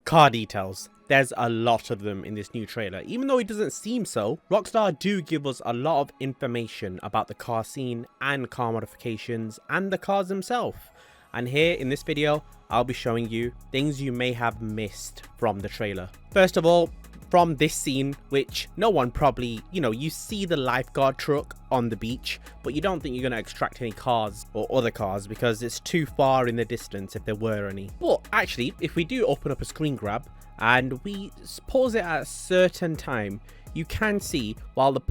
Car details. There's a lot of them in this new trailer. Even though it doesn't seem so, Rockstar do give us a lot of information about the car scene and car modifications and the cars themselves. And here in this video, I'll be showing you things you may have missed from the trailer. First of all, from this scene, which no one probably, you see the lifeguard truck on the beach, but you don't think you're going to extract any cars or other cars because it's too far in the distance if there were any. But actually, if we do open up a screen grab and we pause it at a certain time, you can see while the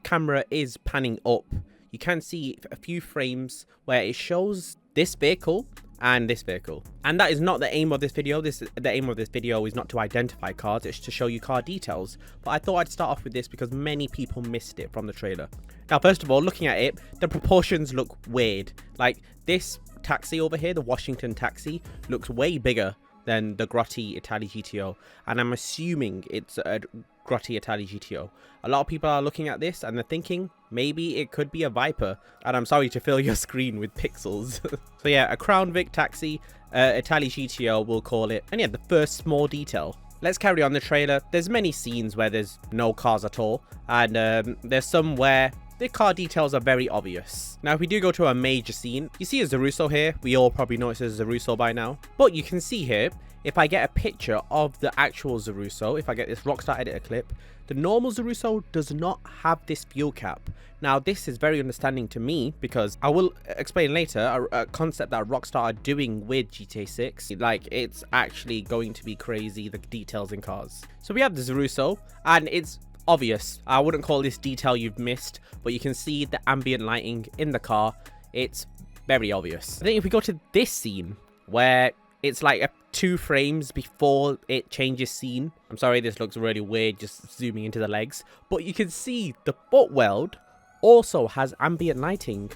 camera is panning up, you can see a few frames where it shows this vehicle and this vehicle. And that is not the aim of this video. The aim of this video is not to identify cars, it's to show you car details. But I thought I'd start off with this because many people missed it from the trailer. Now, first of all, looking at it, the proportions look weird. Like this taxi over here, the Washington taxi, looks way bigger than the Grotti Italia GTO, and I'm assuming it's a Grotti Italia GTO. A lot of people are looking at this and they're thinking maybe it could be a Viper, and I'm sorry to fill your screen with pixels. So yeah, a Crown Vic taxi, Italia GTO we'll call it. And yeah, the first small detail. Let's carry on the trailer. There's many scenes where there's no cars at all, and there's some where the car details are very obvious. Now, if we do go to a major scene, you see a Zaruso here. We all probably know it's a Zaruso by now. But you can see here, if I get a picture of the actual Zaruso, if I get this Rockstar editor clip, the normal Zaruso does not have this fuel cap. Now, this is very understanding to me because I will explain later a concept that Rockstar are doing with GTA 6. Like, it's actually going to be crazy, the details in cars. So we have the Zaruso, and it's obvious. I wouldn't call this detail you've missed, but you can see the ambient lighting in the car. It's very obvious. I think if we go to this scene where it's like two frames before it changes scene. I'm sorry, this looks really weird just zooming into the legs, but you can see the foot weld also has ambient lighting.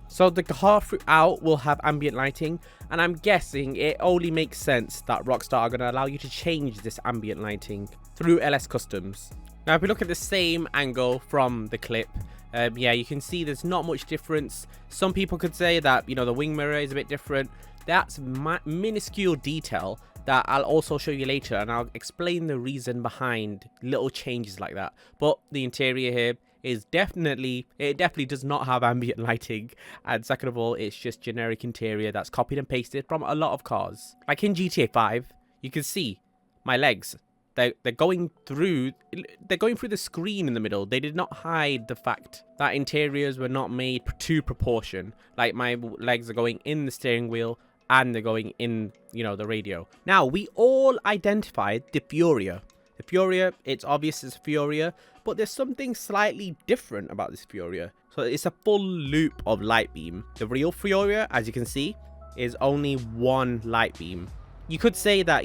So the car throughout will have ambient lighting, and I'm guessing it only makes sense that Rockstar are going to allow you to change this ambient lighting through LS Customs. Now, if we look at the same angle from the clip, yeah, you can see there's not much difference. Some people could say that, the wing mirror is a bit different. That's minuscule detail that I'll also show you later, and I'll explain the reason behind little changes like that. But the interior here is definitely does not have ambient lighting, and second of all, it's just generic interior that's copied and pasted from a lot of cars. Like in GTA 5, you can see my legs. They're going through the screen in the middle. They did not hide the fact that interiors were not made to proportion. Like my legs are going in the steering wheel and they're going in, the radio. Now, we all identified the Furia. The Furia, it's obvious it's Furia, but there's something slightly different about this Furia. So it's a full loop of light beam. The real Furia, as you can see, is only one light beam. You could say that,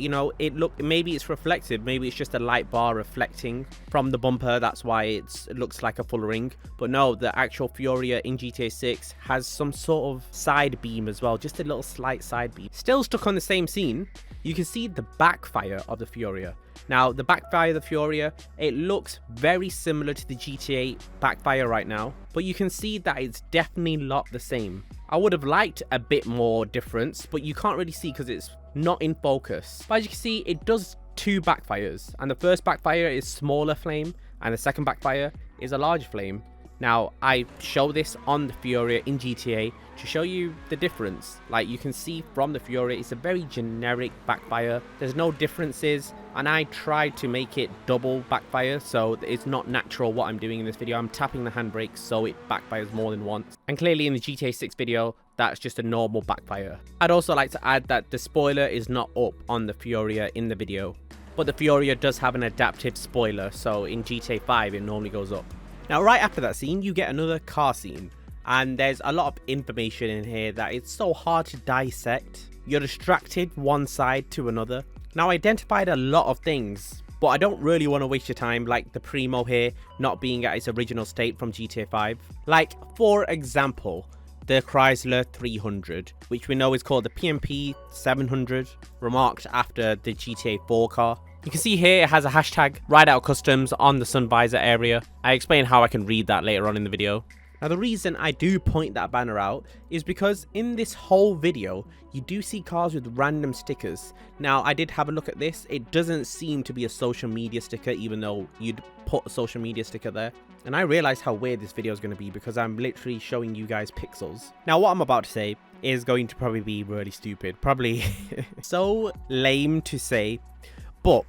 maybe it's reflective, maybe it's just a light bar reflecting from the bumper, that's why it looks like a full ring. But no, the actual Furia in GTA 6 has some sort of side beam as well, just a little slight side beam. Still stuck on the same scene, you can see the backfire of the Furia. Now, the backfire of the Furia, it looks very similar to the GTA backfire right now, but you can see that it's definitely not the same. I would have liked a bit more difference, but you can't really see because it's not in focus. But as you can see, it does two backfires, and the first backfire is smaller flame and the second backfire is a large flame. Now, I show this on the Furia in GTA to show you the difference. Like you can see from the Furia, it's a very generic backfire. There's no differences, and I tried to make it double backfire, so it's not natural what I'm doing in this video. I'm tapping the handbrake so it backfires more than once. And clearly in the GTA 6 video, that's just a normal backfire. I'd also like to add that the spoiler is not up on the Furia in the video, but the Furia does have an adaptive spoiler, so in GTA 5 it normally goes up. Now, right after that scene, you get another car scene, and there's a lot of information in here that it's so hard to dissect. You're distracted one side to another. Now, I identified a lot of things, but I don't really want to waste your time, like the Primo here not being at its original state from GTA 5. Like, for example, the Chrysler 300, which we know is called the PMP 700, remarked after the GTA 4 car. You can see here it has a hashtag, Ride Out Customs, on the sun visor area. I explain how I can read that later on in the video. Now the reason I do point that banner out is because in this whole video you do see cars with random stickers. Now I did have a look at this, it doesn't seem to be a social media sticker even though you'd put a social media sticker there. And I realized how weird this video is going to be because I'm literally showing you guys pixels. Now what I'm about to say is going to probably be really stupid, probably so lame to say, but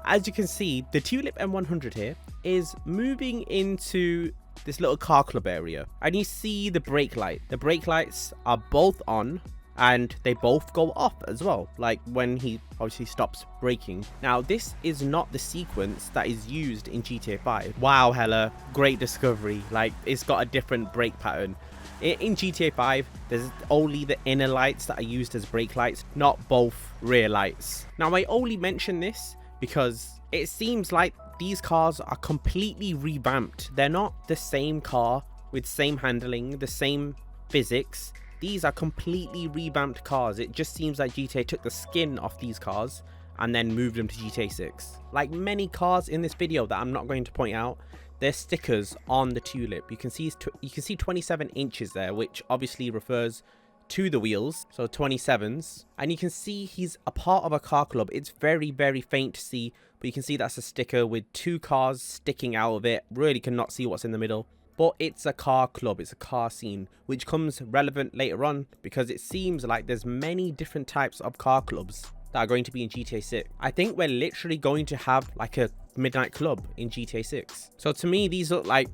as you can see the Tulip M100 here is moving into this little car club area, and you see the brake lights are both on and they both go off as well, like when he obviously stops braking. Now this is not the sequence that is used in GTA 5. Wow, Hella, great discovery. Like, it's got a different brake pattern. In GTA 5 there's only the inner lights that are used as brake lights, not both rear lights. Now I only mention this because it seems like these cars are completely revamped. They're not the same car with same handling, the same physics. These are completely revamped cars. It just seems like GTA took the skin off these cars and then moved them to GTA 6. Like many cars in this video that I'm not going to point out, there's stickers on the Tulip. You can see 27 inches there, which obviously refers to the wheels, so 27s, and you can see he's a part of a car club. It's very faint to see, but you can see that's a sticker with two cars sticking out of it. Really cannot see what's in the middle, but it's a car club, it's a car scene, which comes relevant later on because it seems like there's many different types of car clubs that are going to be in GTA 6. I think we're literally going to have like a midnight club in GTA 6. So to me these look like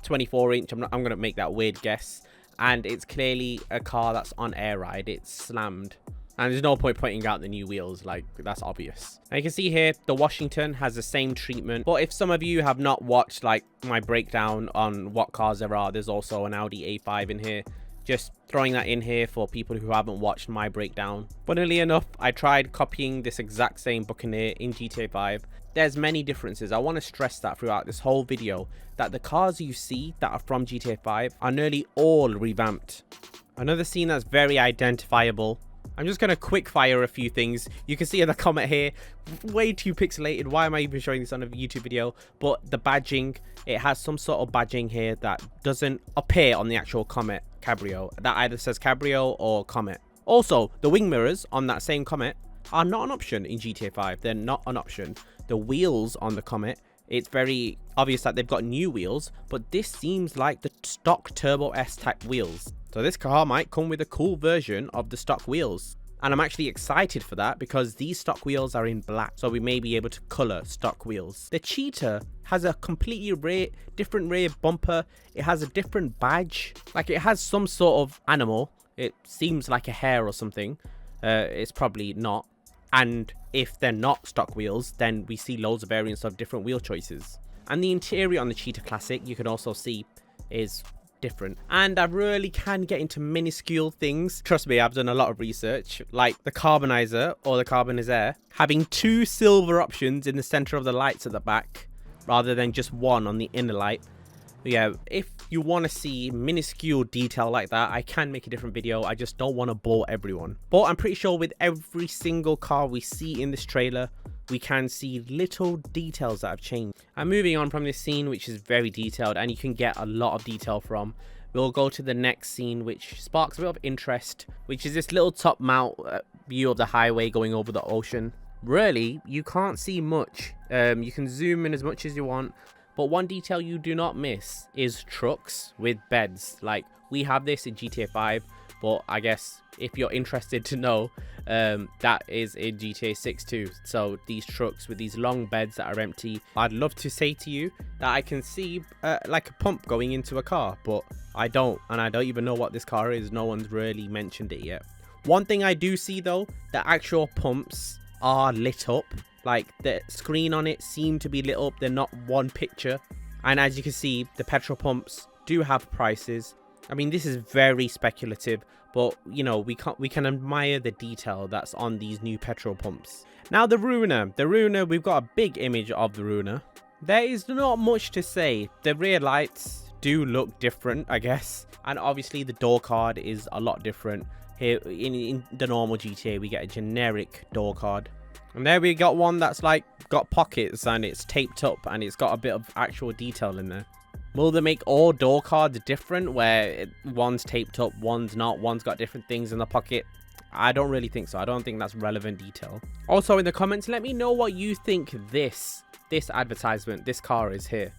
24-inch. I'm gonna make that weird guess, and it's clearly a car that's on air ride. It's slammed, and there's no point pointing out the new wheels, like that's obvious. And you can see here the Washington has the same treatment, but if some of you have not watched like my breakdown on what cars there are, there's also an Audi A5 in here. Just throwing that in here for people who haven't watched my breakdown. Funnily enough, I tried copying this exact same Buccaneer in GTA 5. There's many differences. I want to stress that throughout this whole video, that the cars you see that are from GTA 5 are nearly all revamped. Another scene that's very identifiable. I'm just going to quick fire a few things. You can see in the comment here, way too pixelated. Why am I even showing this on a YouTube video? But the badging, it has some sort of badging here that doesn't appear on the actual Comet Cabrio. That either says Cabrio or Comet. Also, the wing mirrors on that same Comet are not an option in GTA 5. They're not an option. The wheels on the Comet, it's very obvious that they've got new wheels, but this seems like the stock Turbo S type wheels. So this car might come with a cool version of the stock wheels. And I'm actually excited for that because these stock wheels are in black, so we may be able to color stock wheels. The Cheetah has a completely different rear bumper. It has a different badge. Like, it has some sort of animal. It seems like a hare or something. It's probably not. And if they're not stock wheels, then we see loads of variants of different wheel choices. And the interior on the Cheetah Classic, you can also see, is different. And I really can get into minuscule things. Trust me, I've done a lot of research, like the carbonizer or the carbonizer having two silver options in the center of the lights at the back rather than just one on the inner light. But yeah, if you want to see minuscule detail like that, I can make a different video. I just don't want to bore everyone. But I'm pretty sure with every single car we see in this trailer, we can see little details that have changed. And moving on from this scene, which is very detailed and you can get a lot of detail from, we'll go to the next scene, which sparks a bit of interest, which is this little top mount view of the highway going over the ocean. Really, you can't see much. You can zoom in as much as you want, but one detail you do not miss is trucks with beds. Like, we have this in GTA 5, but I guess if you're interested to know, that is in GTA 6 too. So these trucks with these long beds that are empty, I'd love to say to you that I can see like a pump going into a car, but I don't, and I don't even know what this car is. No one's really mentioned it yet. One thing I do see though, the actual pumps are lit up. Like, the screen on it seem to be lit up. They're not one picture. And as you can see, the petrol pumps do have prices. I mean, this is very speculative, but you know, we can admire the detail that's on these new petrol pumps. Now the Ruiner, we've got a big image of the Ruiner. There is not much to say. The rear lights do look different, I guess, and obviously the door card is a lot different. Here in the normal GTA, we get a generic door card. And there we got one that's like got pockets and it's taped up and it's got a bit of actual detail in there. Will they make all door cards different, where one's taped up, one's not, one's got different things in the pocket? I don't really think so. I don't think that's relevant detail. Also, in the comments, let me know what you think this advertisement, this car is here.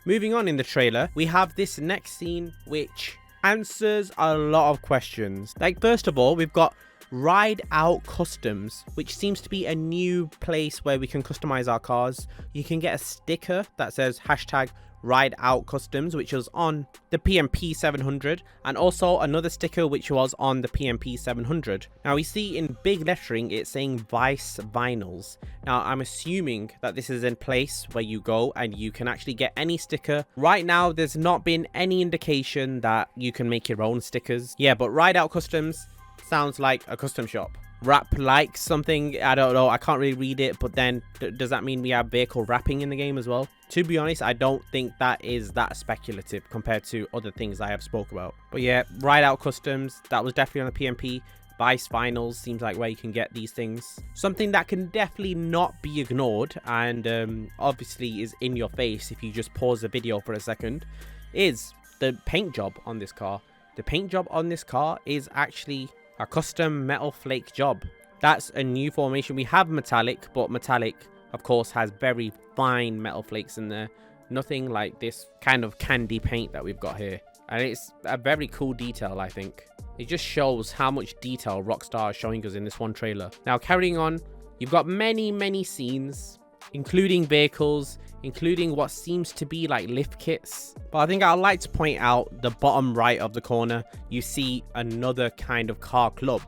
Moving on in the trailer, we have this next scene, which answers a lot of questions. Like, first of all, we've got Ride Out Customs, which seems to be a new place where we can customize our cars. You can get a sticker that says hashtag Ride Out Customs, which was on the PMP 700, and also another sticker which was on the PMP 700. Now we see in big lettering it's saying Vice Vinyls. Now I'm assuming that this is in place where you go and you can actually get any sticker. Right now there's not been any indication that you can make your own stickers. Yeah, but Ride Out Customs sounds like a custom shop. Wrap like something, I don't know, I can't really read it, but then does that mean we have vehicle wrapping in the game as well? To be honest, I don't think that is that speculative compared to other things I have spoke about. But yeah, Ride Out Customs, that was definitely on the PMP. Vice Vinyls seems like where you can get these things. Something that can definitely not be ignored, and obviously is in your face if you just pause the video for a second, is the paint job on this car. The paint job on this car is actually a custom metal flake job. That's a new formation. We have metallic, but metallic of course has very fine metal flakes in there. Nothing like this kind of candy paint that we've got here. And it's a very cool detail, I think. It just shows how much detail Rockstar is showing us in this one trailer. Now carrying on, you've got many scenes, including vehicles, including what seems to be like lift kits. But I think I'd like to point out the bottom right of the corner, you see another kind of car club,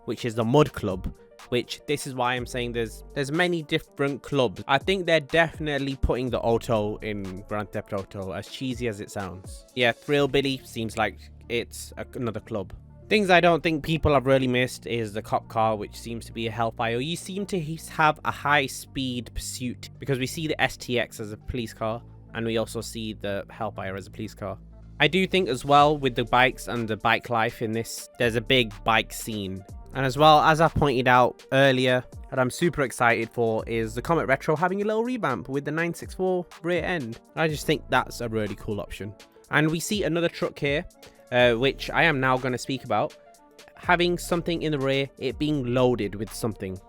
which is the Mud Club, which this is why I'm saying there's many different clubs. I think they're definitely putting the auto in Grand Theft Auto, as cheesy as it sounds. Yeah, Thrill Billy seems like it's another club. Things I don't think people have really missed is the cop car, which seems to be a Hellfire. You seem to have a high-speed pursuit, because we see the STX as a police car, and we also see the Hellfire as a police car. I do think as well, with the bikes and the bike life in this, there's a big bike scene. And as well, as I pointed out earlier, that I'm super excited for is the Comet Retro having a little revamp with the 964 rear end. I just think that's a really cool option. And we see another truck here, which I am now going to speak about, having something in the rear, it being loaded with something.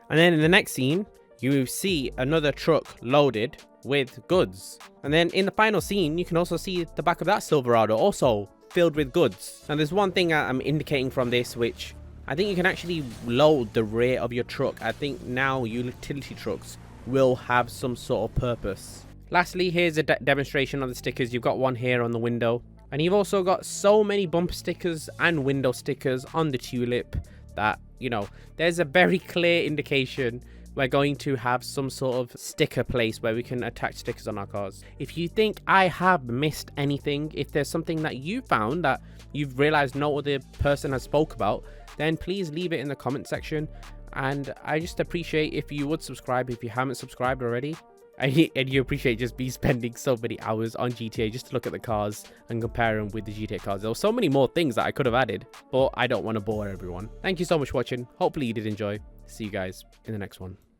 And then in the next scene, you see another truck loaded with goods. And then in the final scene, you can also see the back of that Silverado also filled with goods. And there's one thing I'm indicating from this, which I think you can actually load the rear of your truck. I think now utility trucks will have some sort of purpose. Lastly, here's a demonstration of the stickers. You've got one here on the window. And you've also got so many bumper stickers and window stickers on the Tulip that, you know, there's a very clear indication we're going to have some sort of sticker place where we can attach stickers on our cars. If you think I have missed anything, if there's something that you found that you've realized no other person has spoke about, then please leave it in the comment section. And I just appreciate if you would subscribe if you haven't subscribed already. And you appreciate just me spending so many hours on GTA just to look at the cars and compare them with the GTA cars. There were so many more things that I could have added, but I don't want to bore everyone. Thank you so much for watching. Hopefully you did enjoy. See you guys in the next one.